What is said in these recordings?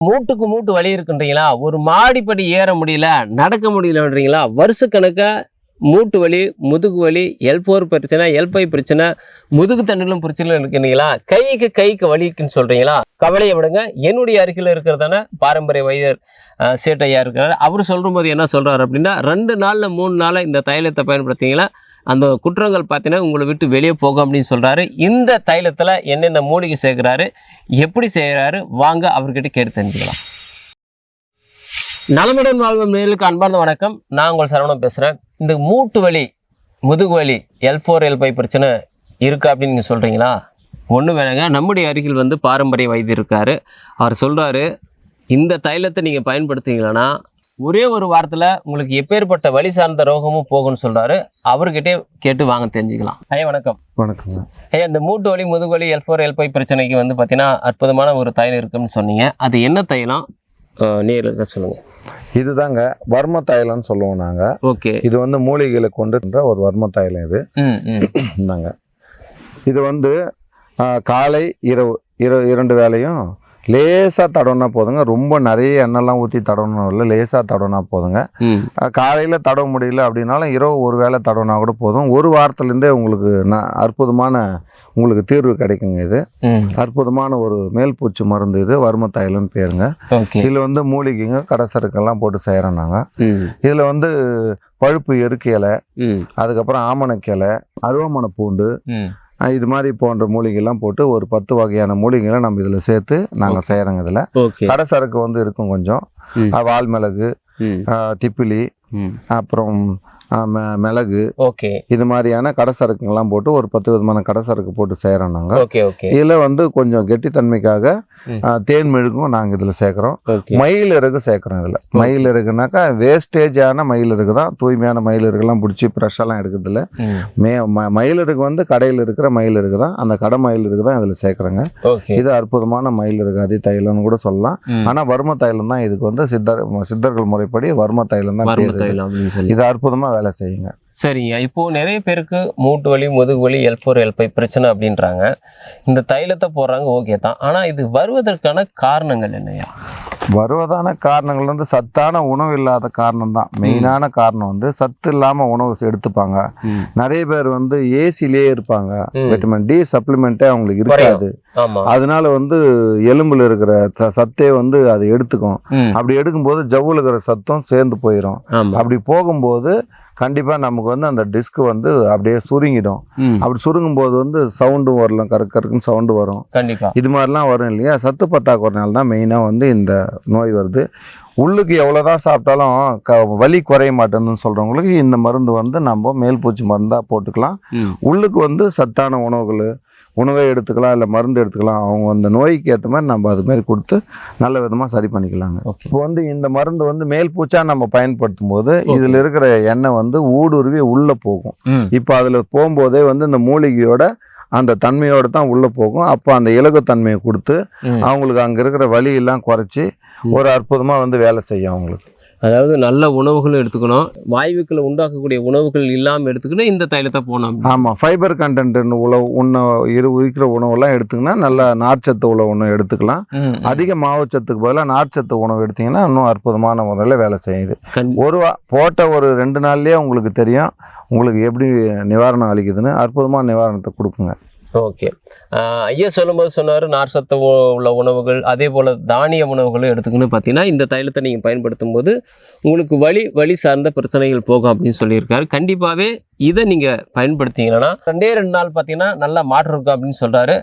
மூட்டுக்கு மூட்டு வலி இருக்குன்றீங்களா, ஒரு மாடிப்படி ஏற முடியல, நடக்க முடியலன்றீங்களா, வருஷக்கணக்கா மூட்டு வலி, முதுகு வலி, L4 பிரச்சனை, L5 பிரச்சனை, முதுகு தண்டிலும் பிரச்சனை இருக்குன்னீங்களா, கைக்கு வலிக்குன்னு சொல்றீங்களா, கவலையை விடுங்க. என்னுடைய அருகில் இருக்கிறதான பாரம்பரிய வைத்தியர் சேட்டையா இருக்கிறார். அவர் சொல்லும்போது என்ன சொல்றாரு அப்படின்னா, 2 நாள்ல 3 நாள்ல இந்த தைலத்தை பயன்படுத்திங்களா அந்த குற்றங்கள் பார்த்தீங்கன்னா உங்களை விட்டு வெளியே போகும் அப்படின்னு சொல்றாரு. இந்த தைலத்தில் என்னென்ன மூலிகை சேர்க்கிறாரு, எப்படி செய்கிறாரு, வாங்க அவர்கிட்ட கேட்டு தெரிஞ்சுக்கலாம். நலமுடன் வாழ்வும் நேயர்களுக்கு அன்பார்ந்த வணக்கம். நான் உங்கள் சரவணன் பேசுகிறேன். இந்த மூட்டு வலி, முதுகு வலி, L4 L5 பிரச்சனை இருக்கா அப்படின்னு நீங்கள் சொல்கிறீங்களா? ஒன்றும் வேணாங்க, நம்முடைய அருகில் வந்து பாரம்பரிய வைத்தியர் இருக்கார். அவர் சொல்கிறாரு, இந்த தைலத்தை நீங்கள் பயன்படுத்திங்களன்னா ஒரே ஒரு வாரத்தில் உங்களுக்கு எப்பேற்பட்ட வலி சார்ந்த ரோகமும் போகும்னு சொல்கிறாரு. அவர்கிட்டே கேட்டு வாங்க தெரிஞ்சுக்கலாம். ஐயா வணக்கம். வணக்கங்க ஐயா, இந்த மூட்டு வலி, முதுகு வலி, L4 L5 பிரச்சனைக்கு வந்து பார்த்தீங்கன்னா அற்புதமான ஒரு தைலம் இருக்குன்னு சொன்னீங்க. அது என்ன தைலம் நேரில் சொல்லுங்கள். இதுதாங்க வர்ம தைலம்னு சொல்லுவோம் நாங்கள். ஓகே. இது வந்து மூலிகைகளை கொண்டுன்ற ஒரு வர்ம தைலம். இது இந்தாங்க. இது வந்து காலை இரவு 2 வேளையும் லேசாக தடவுனா போதுங்க. ரொம்ப நிறைய எண்ணெய்லாம் ஊற்றி தடவணும் இல்லை, லேசாக தடவுனா போதுங்க. காலையில் தடவ முடியல அப்படின்னாலும் இரவு ஒரு வேளை தடவுனா கூட போதும். ஒரு வாரத்துலேருந்தே உங்களுக்கு அற்புதமான உங்களுக்கு தீர்வு கிடைக்குங்க. இது அற்புதமான ஒரு மேல் பூச்சி மருந்து. இது வர்ம தைலம்னு பேருங்க. இதில் வந்து மூலிகைங்க கடைசருக்கெல்லாம் போட்டு செய்கிறோம் நாங்கள். இதில் வந்து பழுப்பு எருக்கு இலை, அதுக்கப்புறம் ஆமணக்கு இலை, அருவாமனை பூண்டு, இது மாதிரி போன்ற மூலிகைலாம் போட்டு ஒரு 10 வகையான மூலிகைகளை நம்ம இதில் சேர்த்து நாங்கள் செய்கிறோங்க. இதில் கடைசரக்கு வந்து இருக்கும் கொஞ்சம், வால் மிளகு, திப்பிலி, அப்புறம் மிளகு, இது மாதிரியான கடைசரக்குங்கெல்லாம் போட்டு ஒரு 10 விதமான கடைசரக்கு போட்டு செய்கிறோம் நாங்கள். இதில் வந்து கொஞ்சம் கெட்டித்தன்மைக்காக தேன் மெழுகும் நாங்கள் இதில் சேர்க்குறோம். மயில் இறகு சேர்க்குறோம். இதில் மயில் இறகுனாக்கா வேஸ்டேஜான மயில் இறகு தான். தூய்மையான மயில் இறகுலாம் பிடிச்சி ப்ரெஷ்ஷெல்லாம் எடுக்கிறதுல மயில் இறகு வந்து கடையில் இருக்கிற மயில் இறகு தான். அந்த கடை மயில் இறகு தான் இதில் சேர்க்குறோங்க. இது அற்புதமான மயில் இறகு அதே தைலம்னு கூட சொல்லலாம். ஆனால் வர்ம தைலம் தான் இதுக்கு வந்து சித்தர்கள் முறைப்படி வர்ம தைலம் தான். இது அற்புதமாக வேலை செய்யுங்க. சரிங்க. இப்போது நிறைய பேருக்கு மூட்டு வலி, முதுகு வலி, L4 L5 பிரச்சனை அப்படின்றாங்க. இந்த தைலத்தை போடுறாங்க, ஓகே தான். ஆனால் இது வருவதற்கான காரணங்கள் என்னையா? வருவதான காரணங்கள் வந்து சத்தான உணவு இல்லாத காரணம் தான். மெயினான காரணம் வந்து சத்து இல்லாமல் உணவு எடுத்துப்பாங்க. நிறைய பேர் வந்து ஏசிலேயே இருப்பாங்க. விட்டமின் டி சப்ளிமெண்ட்டே அவங்களுக்கு இருக்காது. அதனால வந்து எலும்புல இருக்கிற சத்தே வந்து அதை எடுத்துக்கும். அப்படி எடுக்கும்போது ஜவ்வுல இருக்கிற சத்தம் சேர்ந்து போயிடும். அப்படி போகும்போது கண்டிப்பாக நமக்கு வந்து அந்த டிஸ்க் வந்து அப்படியே சுருங்கிடும். அப்படி சுருங்கும் போது வந்து சவுண்டும் வரலாம், கருக்குன்னு சவுண்டு வரும். கண்டிப்பாக இது மாதிரிலாம் வரும் இல்லையா? சத்து பற்றாக்குறைனால தான் மெயினாக வந்து இந்த நோய் வருது. உள்ளுக்கு எவ்வளோதான் சாப்பிட்டாலும் வலி குறைய மாட்டேன்னு சொல்கிறவங்களுக்கு இந்த மருந்து வந்து நம்ம மேல் பூச்சி மருந்தாக போட்டுக்கலாம். உள்ளுக்கு வந்து சத்தான உணவை எடுத்துக்கலாம், இல்லை மருந்து எடுத்துக்கலாம். அவங்க அந்த நோய்க்கு ஏற்ற மாதிரி நம்ம அது மாதிரி கொடுத்து நல்ல விதமாக சரி பண்ணிக்கலாங்க. இப்போ வந்து இந்த மருந்து வந்து மேல் பூச்சா நம்ம பயன்படுத்தும் போது இதில் இருக்கிற எண்ணெய் வந்து ஊடுருவி உள்ளே போகும். இப்போ அதில் போகும்போதே வந்து இந்த மூலிகையோட அந்த தன்மையோடு தான் உள்ளே போகும். அப்போ அந்த இலகுத்தன்மையை கொடுத்து அவங்களுக்கு அங்கே இருக்கிற வலியெல்லாம் குறைச்சி ஒரு அற்புதமாக வந்து வேலை செய்யும் அவங்களுக்கு. அதாவது நல்ல உணவுகளும் எடுத்துக்கணும், வாயுக்களை உண்டாக்கக்கூடிய உணவுகள் இல்லாமல் எடுத்துக்கணும். இந்த தைலத்தை போனோம். ஆமாம், ஃபைபர் கண்டென்ட் இருக்கிற உணவெல்லாம் எடுத்துக்கினா நல்ல நார்ச்சத்து உணவு எடுத்துக்கலாம். அதிக மாவுச்சத்துக்கு பதிலாக நார்ச்சத்து உணவு எடுத்திங்கன்னா இன்னும் அற்புதமான முறையில் வேலை செய்யுது. போட்ட ஒரு 2 நாள்லேயே உங்களுக்கு தெரியும் உங்களுக்கு எப்படி நிவாரணம் அளிக்குதுன்னு. அற்புதமான நிவாரணத்தை கொடுக்குங்க. ஓகே. ஐயா சொல்லும்போது சொன்னார் நார்ச்சத்து உள்ள உணவுகள், அதே போல் தானிய உணவுகளும் எடுத்துக்கணும்னு பார்த்தீங்கன்னா இந்த தைலத்தை நீங்கள் பயன்படுத்தும் போது உங்களுக்கு வலி சார்ந்த பிரச்சனைகள் போகும் அப்படின்னு சொல்லியிருக்காரு. கண்டிப்பாகவே இதை நீங்கள் பயன்படுத்திங்கன்னா 2 நாள் பார்த்தீங்கன்னா நல்லா மாற்றம் இருக்கும் அப்படின்னு சொல்கிறாரு.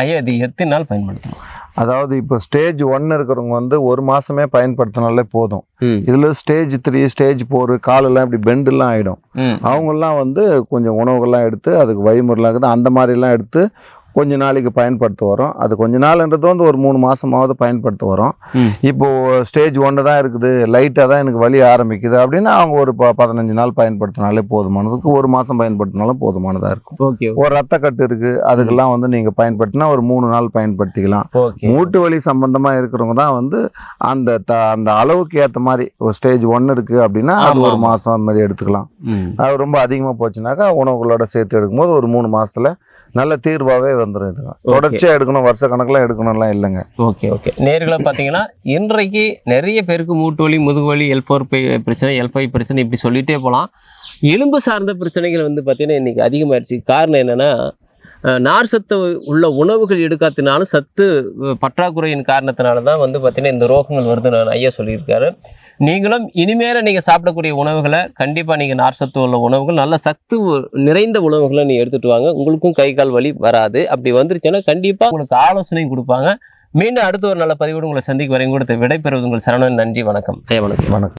ஐயா இது எத்தனை நாள் பயன்படுத்தணும்? அதாவது இப்போ ஸ்டேஜ் 1 இருக்கிறவங்க வந்து 1 மாதமே பயன்படுத்தினாலே போதும். இதில் ஸ்டேஜ் 3 ஸ்டேஜ் 4 காலெல்லாம் இப்படி பெண்டெல்லாம் ஆகிடும். அவங்கெல்லாம் வந்து கொஞ்சம் உணவுகள்லாம் எடுத்து அதுக்கு வழிமுறைலாம் இருக்குது, அந்த மாதிரிலாம் எடுத்து கொஞ்ச நாளைக்கு பயன்படுத்த வரோம். அது கொஞ்ச நாள்ன்றது வந்து ஒரு 3 மாதமாவது பயன்படுத்த வரோம். இப்போது ஸ்டேஜ் 1 தான் இருக்குது, லைட்டாக தான் எனக்கு வலி ஆரம்பிக்குது அப்படின்னா அவங்க ஒரு 15 நாள் பயன்படுத்தினாலே போதுமானதுக்கு. 1 மாதம் பயன்படுத்தினாலும் போதுமானதாக இருக்கும். ஒரு ரத்த கட்டு இருக்குது, அதுக்கெல்லாம் வந்து நீங்கள் பயன்படுத்தினா ஒரு 3 நாள் பயன்படுத்திக்கலாம். மூட்டு வலி சம்பந்தமாக இருக்கிறவங்க தான் வந்து அந்த அளவுக்கு ஏற்ற மாதிரி ஒரு ஸ்டேஜ் 1 இருக்குது அப்படின்னா அது 1 மாதம் அந்த மாதிரி எடுத்துக்கலாம். அது ரொம்ப அதிகமாக போச்சுனாக்கா உணவுகளோட சேர்த்து எடுக்கும்போது ஒரு 3 மாதத்தில் நல்ல தீர்வாகவே வந்துடும். இதுங்க தொடர்ச்சியாக எடுக்கணும், வருஷ கணக்கெலாம் எடுக்கணும்லாம் இல்லைங்க. Okay okay. நேர்களை பார்த்தீங்கன்னா இன்றைக்கு நிறைய பேருக்கு மூட்டு வலி, முதுகு வலி, L4 பிரச்சனை, L5 பிரச்சனை இப்படி சொல்லிகிட்டே போகலாம். எலும்பு சார்ந்த பிரச்சனைகள் வந்து பார்த்தீங்கன்னா இன்றைக்கி அதிகமாகிடுச்சு. காரணம் என்னென்னா நார் சத்து உள்ள உணவுகள் எடுக்காதனாலும் சத்து பற்றாக்குறையின் காரணத்தினால தான் வந்து பார்த்திங்கன்னா இந்த ரோகங்கள் வருதுன்னு ஐயா சொல்லியிருக்காரு. நீங்களும் இனிமேல் நீங்கள் சாப்பிடக்கூடிய உணவுகளை கண்டிப்பாக நீங்கள் நார் சத்து உள்ள உணவுகள், நல்ல சத்து நிறைந்த உணவுகளை நீங்கள் எடுத்துகிட்டு வாங்க. உங்களுக்கும் கை கால் வலி வராது. அப்படி வந்துருச்சுன்னா கண்டிப்பாக உங்களுக்கு ஆலோசனையும் கொடுப்பாங்க. மீண்டும் அடுத்த ஒரு நல்ல பதிவோடு உங்களை சந்திக்கு வரையும் கூட விடைபெறுவது உங்கள் சரவணன். நன்றி, வணக்கம். ஐயா வணக்கம். வணக்கம்.